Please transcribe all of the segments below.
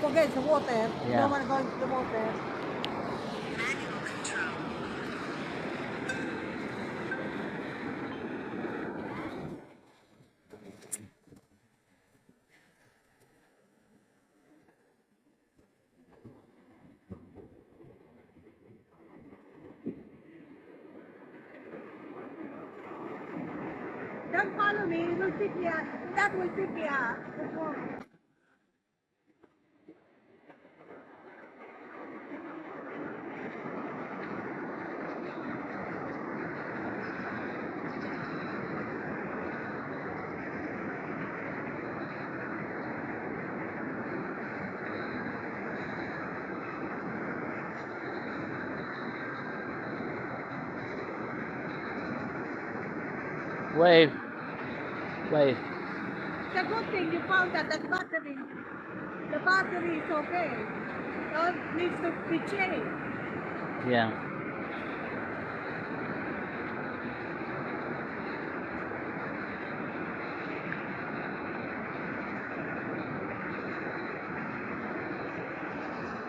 Don't forget the water. Yeah. No one going to the water. Manual control. Don't follow me. We'll pick you up. That will pick you up. Wave. Wave. It's a good thing you found that battery. The battery is okay. It needs to be changed. Yeah.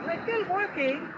We're still working.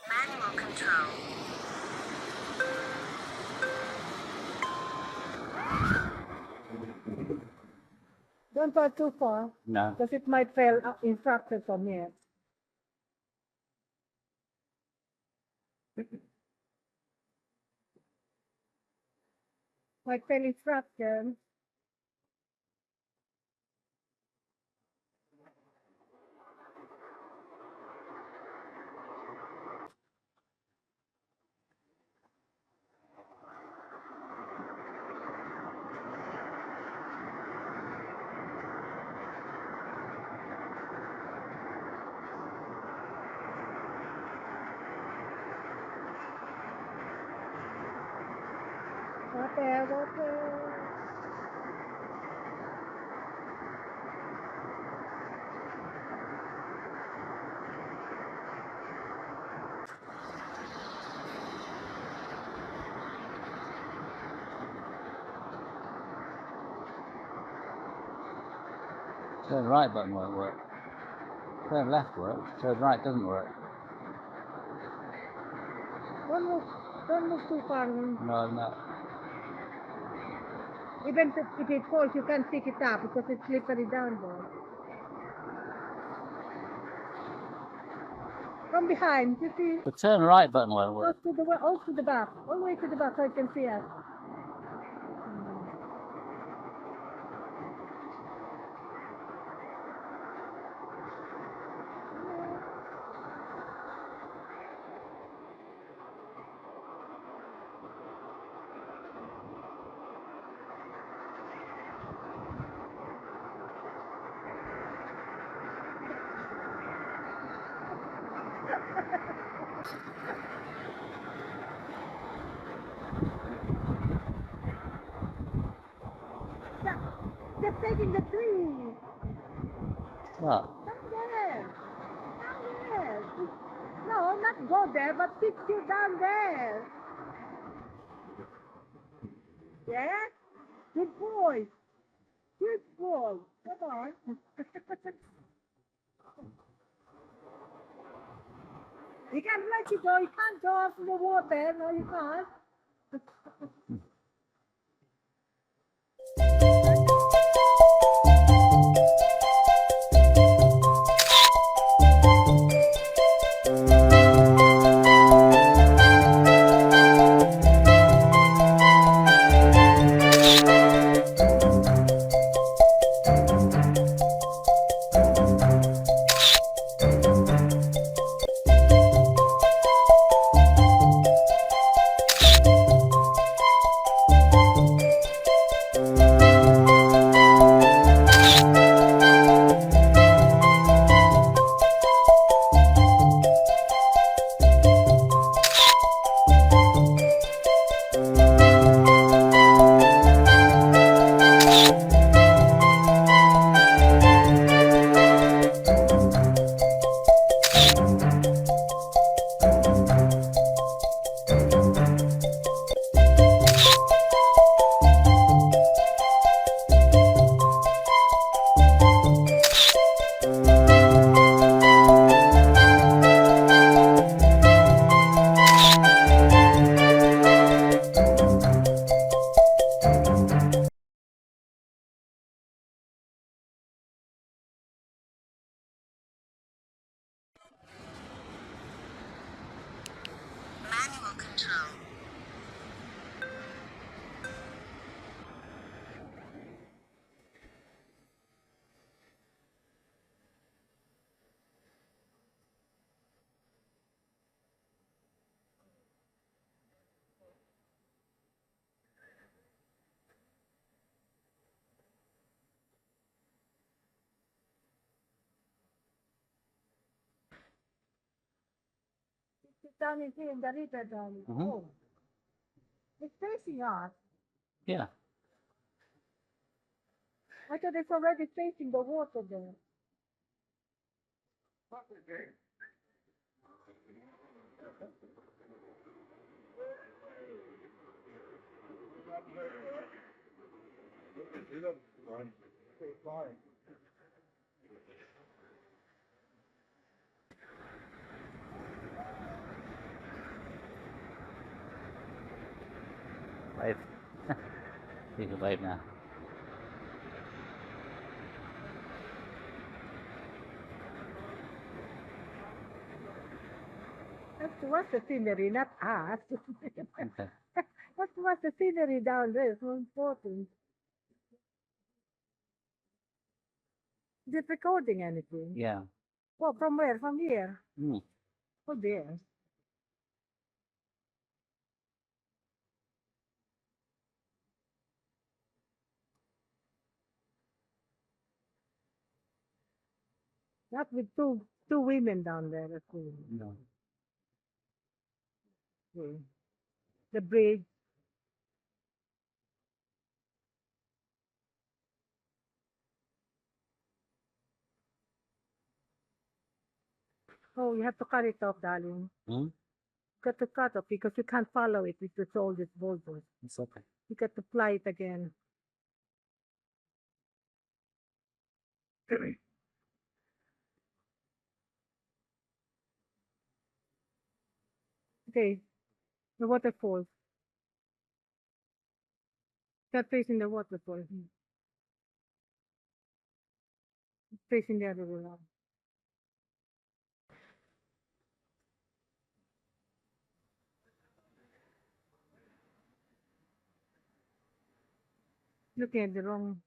Manual control. Don't go too far. No. Because it might fail instructor from here. Might fail instruction. Water. Turn right button won't work. Turn left works. Turn right doesn't work. Don't move too far. No, no. Even if it falls, you can pick it up because it's slippery down there. From behind, you see, The turn right button won't work. all to the back, all the way to the back so I can see us. They're taking the tree. What? Down there. Down there. No, not go there, but pitch you down there. Yeah? Good boy. Good boy. Come on. You can't let it go. You can't go off in the water. No, you can't. control. Sit down in here in the river, darling. Mhm. Oh, it's facing us. Yeah. I thought it's already facing the water there. Wave. You can wave now. That's what's the scenery, not us. Okay. What's the scenery down there? It's so important. Is it recording anything? Yeah. Well, from where? From here? Mm. Oh, there. Not with two women down there. That's cool. No. Okay. The bridge. Oh, you have to cut it off, darling. Mm? Got to cut off because you can't follow it with all these boulders. It's okay. You got to fly it again. Okay, the waterfall. Start facing the waterfall. Facing the other way around. Looking at the wrong.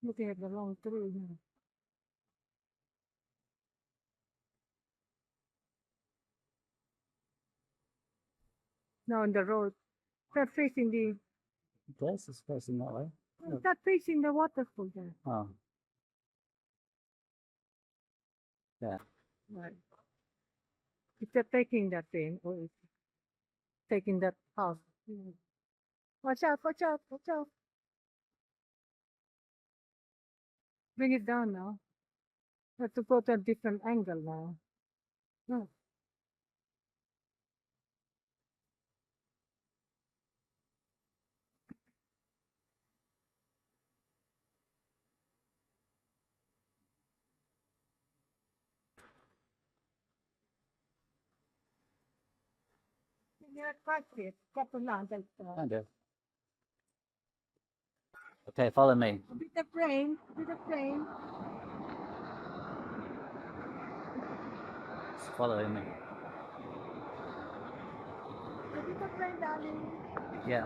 Looking at the wrong tree. Now on the road. Start facing the. Yes, it's facing that way. Start facing the waterfall there. Oh. Yeah. Right. If they're taking that thing or it's taking that house. Watch out, watch out, watch out. Bring it down now. Have to go to a different angle now. No. You're quite it. Got to land like I do. Okay, follow me. a bit of rain, bit of rain. It's following me. A bit of rain, darling. Yeah.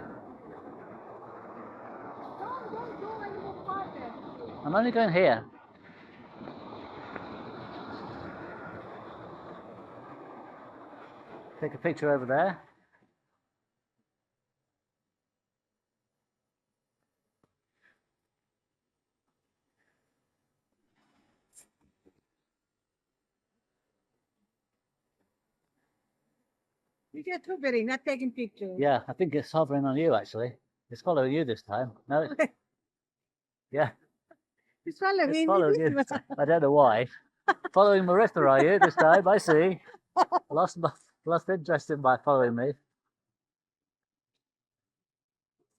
Don't go any more farther. I'm only going here. Take a picture over there. You're just hovering, not taking pictures. Yeah, I think it's hovering on you actually. It's following you this time. No, yeah, It's following it's me. following you. This time. I don't know why. Following Marissa, are you this time? I see. Lost interest in by following me.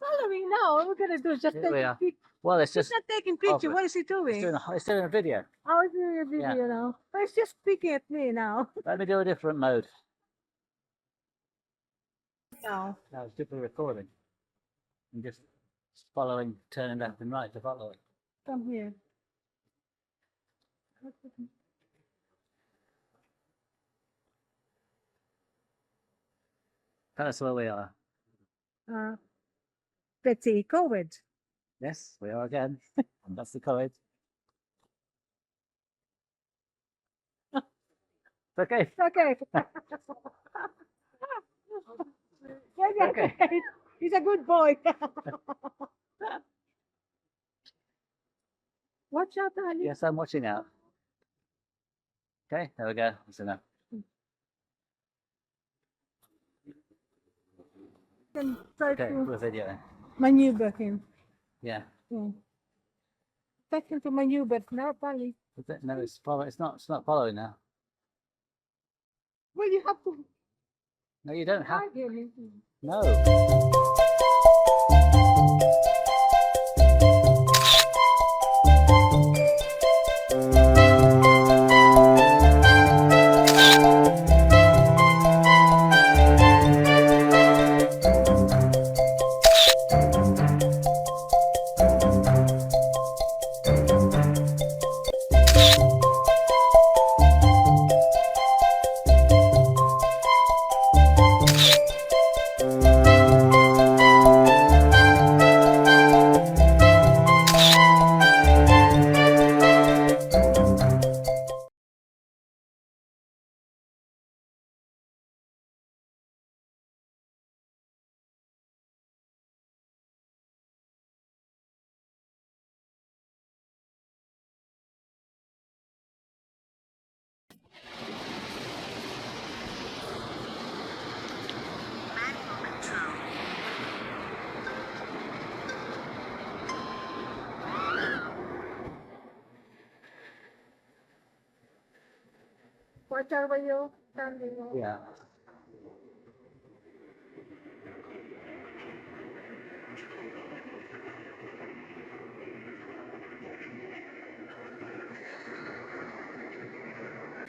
Following now. What we're gonna do is just Here we take are. picture. Well, it's He's just not taking picture. over. What is he it's doing? doing a video. How is he doing a video now? But it's just speaking at me now. Let me do a different mode. No. No, it's simply recording. And just following, turning left and right to follow it. Come here. Tell us where we are. Betws-y-Coed. Yes, we are again. And that's the Coed. It's okay. Okay. Okay. He's a good boy. Watch out, Ali. Yes, I'm watching out. Okay, there we go. That's enough. Can try Okay, to we're videoing. maneuver him. Yeah. Yeah. Take him to maneuver. Now, Ali. Is it? No, it's follow. It's not following now. Well, you have to No, you don't have. hide him. No. Manual control. Watch out when you're standing. Yeah.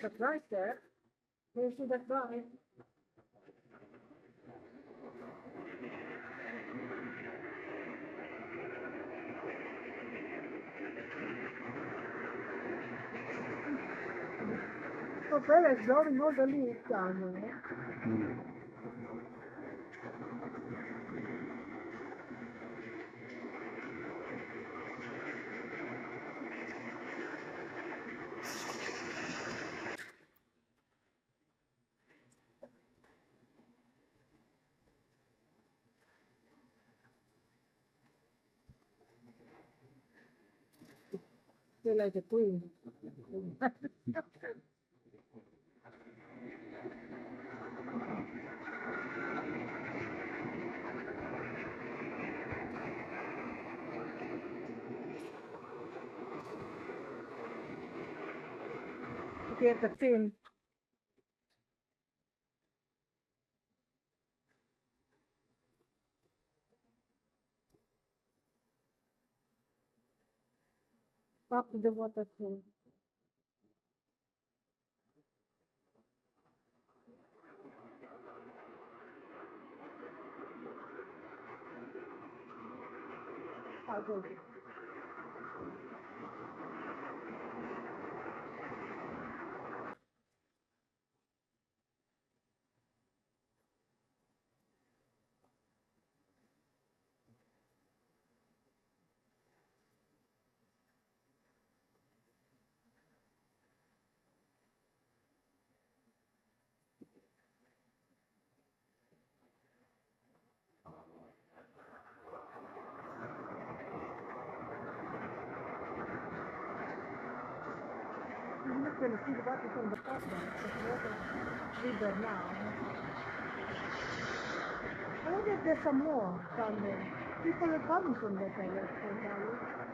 That's right there. You see that guy? So Perez blowing all the leaves down there. Mm. Feel like a queen. Get the film. Back to the waterfall. I'll go. I'm not going to see the water from the top now. It's water river now. I wonder if there's some more down there. People are coming from that direction, Charlie.